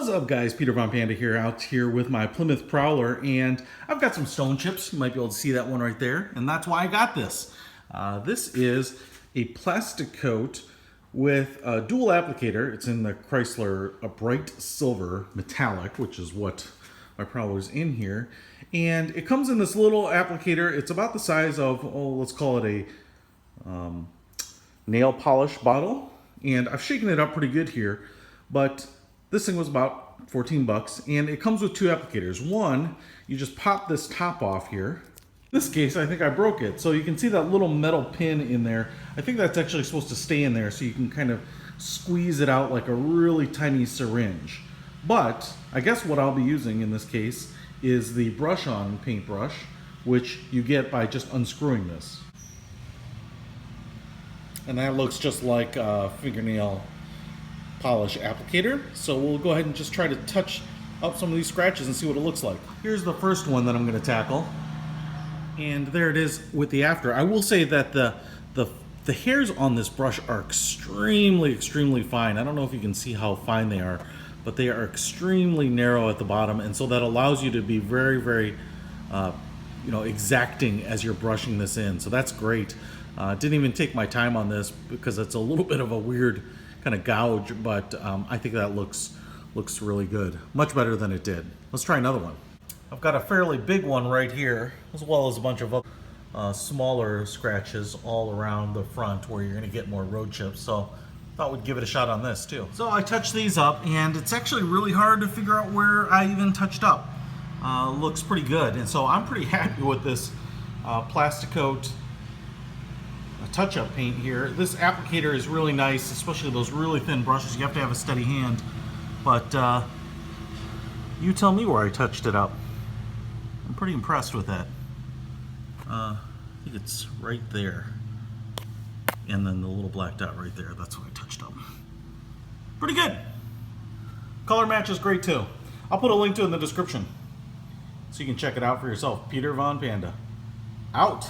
What's up guys, Peter Von Panda here, out here with my Plymouth Prowler, and I've got some stone chips. You might be able to see that one right there, and that's why I got this. This is a Plastikote with a dual applicator. It's in the Chrysler, a bright silver metallic, which is what my Prowler's in here. And it comes in this little applicator. It's about the size of, let's call it a nail polish bottle. And I've shaken it up pretty good here, but this thing was about 14 bucks, and it comes with two applicators. One, you just pop this top off here. In this case, I think I broke it. So you can see that little metal pin in there. I think that's actually supposed to stay in there so you can kind of squeeze it out like a really tiny syringe. But I guess what I'll be using in this case is the brush-on paintbrush, which you get by just unscrewing this. And that looks just like a fingernail polish applicator. So we'll go ahead and just try to touch up some of these scratches and see what it looks like. Here's the first one that I'm going to tackle. And there it is with the after. I will say that the hairs on this brush are extremely fine. I don't know if you can see how fine they are, but they are extremely narrow at the bottom, and so that allows you to be very exacting as you're brushing this in. So that's great. Didn't even take my time on this because it's a little bit of a weird kind of gouge, but I think that looks really good. Much better than it did. Let's try another one. I've got a fairly big one right here, as well as a bunch of smaller scratches all around the front where you're going to get more road chips. So thought we'd give it a shot on this too. So I touched these up, and it's actually really hard to figure out where I even touched up. Looks pretty good, and so I'm pretty happy with this Plastikote Touchup paint here. This applicator is really nice, especially those really thin brushes. You have to have a steady hand, but you tell me where I touched it up. I'm pretty impressed with that. I think it's right there, and then the little black dot right there, that's what I touched up. Pretty good. Color match is great too. I'll put a link to it in the description so you can check it out for yourself. Peter Von Panda out.